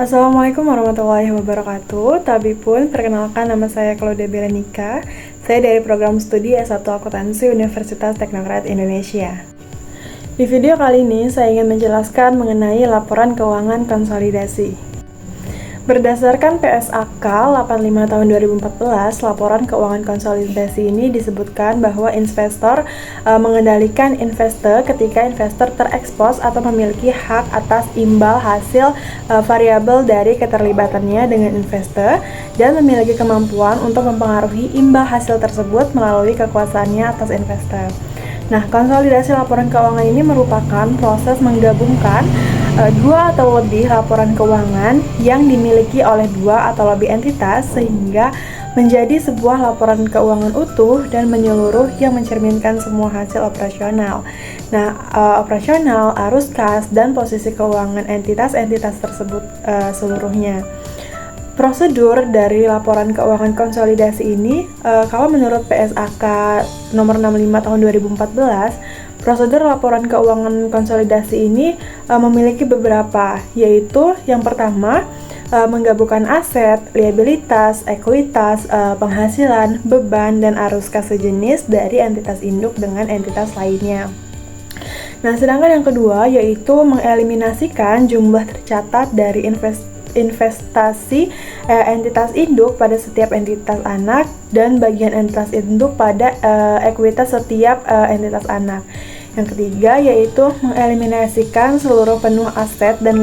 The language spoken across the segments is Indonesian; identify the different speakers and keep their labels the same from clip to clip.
Speaker 1: Assalamualaikum warahmatullahi wabarakatuh. Tabipun, perkenalkan nama saya Claudia Belenika. Saya dari program studi S1 Akuntansi Universitas Teknokrat Indonesia. Di video kali ini saya ingin menjelaskan mengenai laporan keuangan konsolidasi. Berdasarkan PSAK 85 tahun 2014, laporan keuangan konsolidasi ini disebutkan bahwa investor mengendalikan investor ketika investor terekspos atau memiliki hak atas imbal hasil variabel dari keterlibatannya dengan investor dan memiliki kemampuan untuk mempengaruhi imbal hasil tersebut melalui kekuasaannya atas investor. Nah, konsolidasi laporan keuangan ini merupakan proses menggabungkan dua atau lebih laporan keuangan yang dimiliki oleh dua atau lebih entitas sehingga menjadi sebuah laporan keuangan utuh dan menyeluruh yang mencerminkan semua hasil operasional. Nah, operasional, arus kas, dan posisi keuangan entitas-entitas tersebut seluruhnya. Prosedur dari laporan keuangan konsolidasi ini, kalau menurut PSAK nomor 65 tahun 2014, prosedur laporan keuangan konsolidasi ini memiliki beberapa, yaitu yang pertama, menggabungkan aset, liabilitas, ekuitas, penghasilan, beban, dan arus kas sejenis dari entitas induk dengan entitas lainnya. Nah, sedangkan yang kedua yaitu mengeliminasikan jumlah tercatat dari investasi entitas induk pada setiap entitas anak dan bagian entitas induk pada ekuitas setiap entitas anak. Yang ketiga yaitu mengeliminasikan seluruh penuh aset dan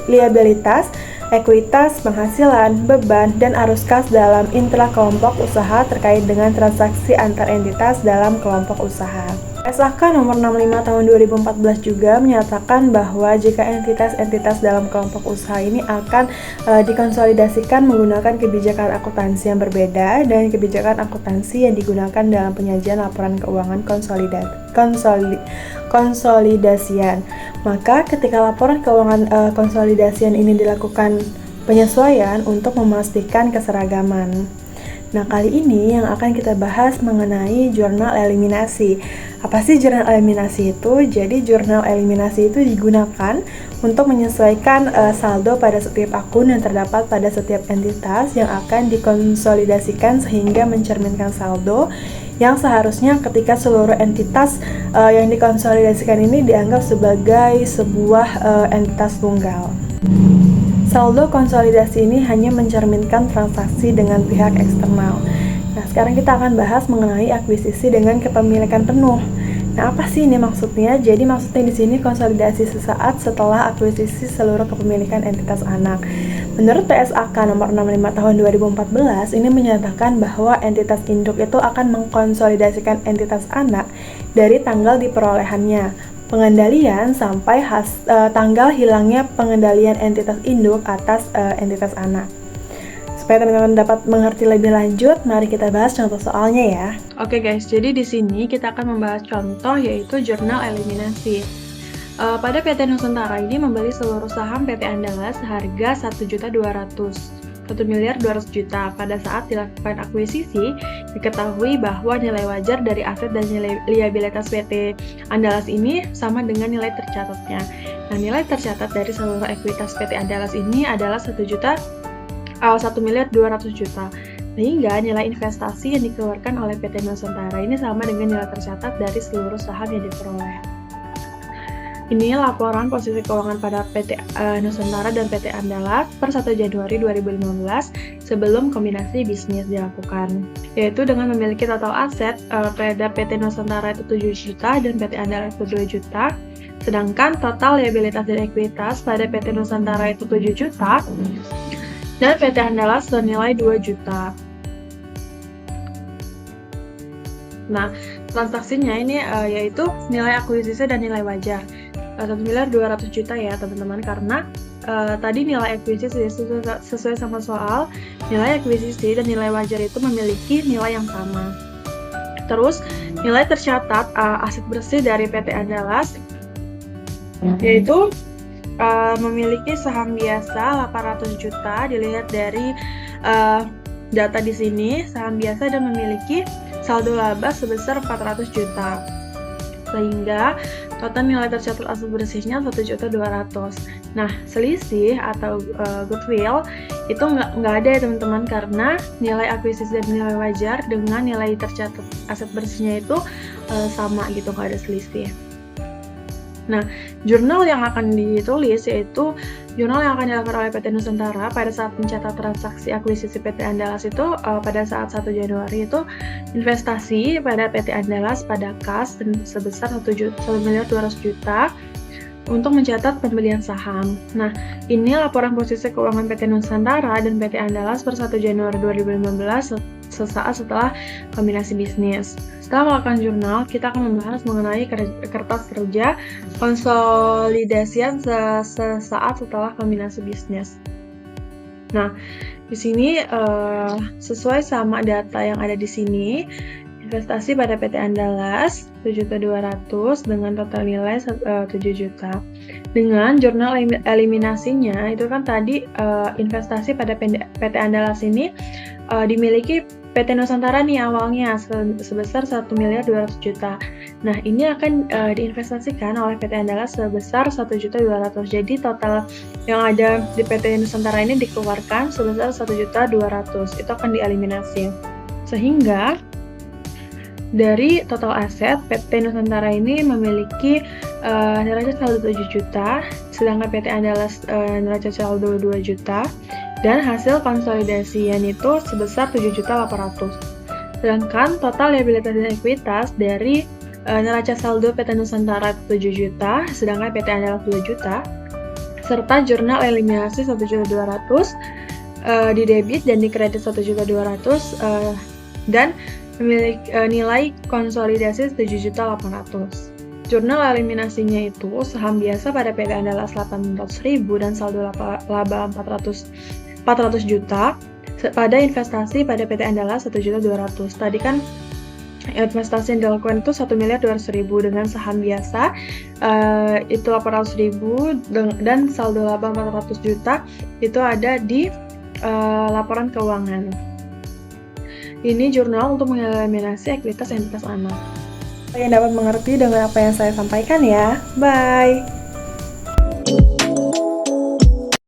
Speaker 1: liabilitas, ekuitas, penghasilan, beban, dan arus kas dalam intra-kelompok usaha terkait dengan transaksi antar entitas dalam kelompok usaha. PSAK nomor 65 tahun 2014 juga menyatakan bahwa jika entitas-entitas dalam kelompok usaha ini akan dikonsolidasikan menggunakan kebijakan akuntansi yang berbeda dan kebijakan akuntansi yang digunakan dalam penyajian laporan keuangan konsolidasian. Maka ketika laporan keuangan konsolidasian ini dilakukan penyesuaian untuk memastikan keseragaman. Nah, kali ini yang akan kita bahas mengenai jurnal eliminasi. Apa sih jurnal eliminasi itu? Jadi, jurnal eliminasi itu digunakan untuk menyesuaikan saldo pada setiap akun yang terdapat pada setiap entitas yang akan dikonsolidasikan sehingga mencerminkan saldo yang seharusnya ketika seluruh entitas yang dikonsolidasikan ini dianggap sebagai sebuah entitas tunggal. Saldo konsolidasi ini hanya mencerminkan transaksi dengan pihak eksternal. Nah, sekarang kita akan bahas mengenai akuisisi dengan kepemilikan penuh. Nah, apa sih ini maksudnya? Jadi maksudnya di sini konsolidasi sesaat setelah akuisisi seluruh kepemilikan entitas anak. Menurut PSAK nomor 65 tahun 2014, ini menyatakan bahwa entitas induk itu akan mengkonsolidasikan entitas anak dari tanggal diperolehannya pengendalian sampai tanggal hilangnya pengendalian entitas induk atas entitas anak. Supaya teman-teman dapat mengerti lebih lanjut, mari kita bahas contoh soalnya ya. Oke guys, jadi di sini kita akan membahas contoh yaitu jurnal eliminasi. Pada PT Nusantara ini membeli seluruh saham PT Andalas seharga 1.200.000.000 pada saat dilakukan akuisisi. Diketahui bahwa nilai wajar dari aset dan nilai liabilitas PT Andalas ini sama dengan nilai tercatatnya. Nah, nilai tercatat dari seluruh ekuitas PT Andalas ini adalah 1.200.000.000. Sehingga nilai investasi yang dikeluarkan oleh PT Nusantara ini sama dengan nilai tercatat dari seluruh saham yang diperoleh. Ini laporan posisi keuangan pada PT Nusantara dan PT Andalas per 1 Januari 2015 sebelum kombinasi bisnis dilakukan, yaitu dengan memiliki total aset pada PT Nusantara itu 7 juta dan PT Andalas itu 2 juta, sedangkan total liabilitas dan ekuitas pada PT Nusantara itu 7 juta dan PT Andalas senilai 2 juta. Nah, transaksinya ini yaitu nilai akuisisi dan nilai wajar. 1.200.000.000 ya teman-teman, karena tadi nilai akuisisi sesuai sama soal, nilai akuisisi dan nilai wajar itu memiliki nilai yang sama. Terus nilai tercatat aset bersih dari PT Andalas yaitu memiliki saham biasa 800 juta, dilihat dari data di sini saham biasa dan memiliki saldo laba sebesar 400 juta. sehingga total nilai tercatat aset bersihnya 1.200.000. Nah, selisih atau goodwill itu nggak ada ya teman-teman, karena nilai akuisisi dan nilai wajar dengan nilai tercatat aset bersihnya itu sama gitu, nggak ada selisih. Nah, jurnal yang akan ditulis yaitu jurnal yang akan dilakukan oleh PT Nusantara pada saat mencatat transaksi akuisisi PT Andalas itu pada saat 1 Januari itu investasi pada PT Andalas pada kas sebesar 1.200.000.000 untuk mencatat pembelian saham. Nah, ini laporan posisi keuangan PT Nusantara dan PT Andalas per 1 Januari 2015 sesaat setelah kombinasi bisnis. Setelah melakukan jurnal, kita akan membahas mengenai kertas kerja konsolidasian sesaat setelah kombinasi bisnis. Nah, di sini sesuai sama data yang ada di sini, investasi pada PT Andalas 7.200.000 dengan total nilai 7 juta. Dengan jurnal eliminasinya itu kan tadi investasi pada PT Andalas ini dimiliki PT Nusantara nih awalnya sebesar 1.200.000.000. Nah, ini akan diinvestasikan oleh PT Andalas sebesar 1.200.000. Jadi total yang ada di PT Nusantara ini dikeluarkan sebesar 1.200.000. Itu akan dieliminasi. Sehingga dari total aset, PT Nusantara ini memiliki neraca saldo 7 juta, sedangkan PT Andalas neraca saldo 2 juta, dan hasil konsolidasian itu sebesar 7.800.000. Sedangkan total liabilitas dan ekuitas dari neraca saldo PT Nusantara 7 juta, sedangkan PT Andalas 2 juta, serta jurnal eliminasi 1.200.000 di debit dan di kredit 1.200.000 dan memiliki nilai konsolidasi 7.800.000. Jurnal eliminasinya itu saham biasa pada PT Andalas 800.000 dan saldo laba 400 juta pada investasi pada PT Andalas 1.200.000. Tadi kan investasi yang dilakukan itu 1.200.000 dengan saham biasa itu 800.000 dan saldo laba 400 juta itu ada di laporan keuangan. Ini jurnal untuk mengeliminasi ekuitas entitas anak. Kalian dapat mengerti dengan apa yang saya sampaikan ya. Bye!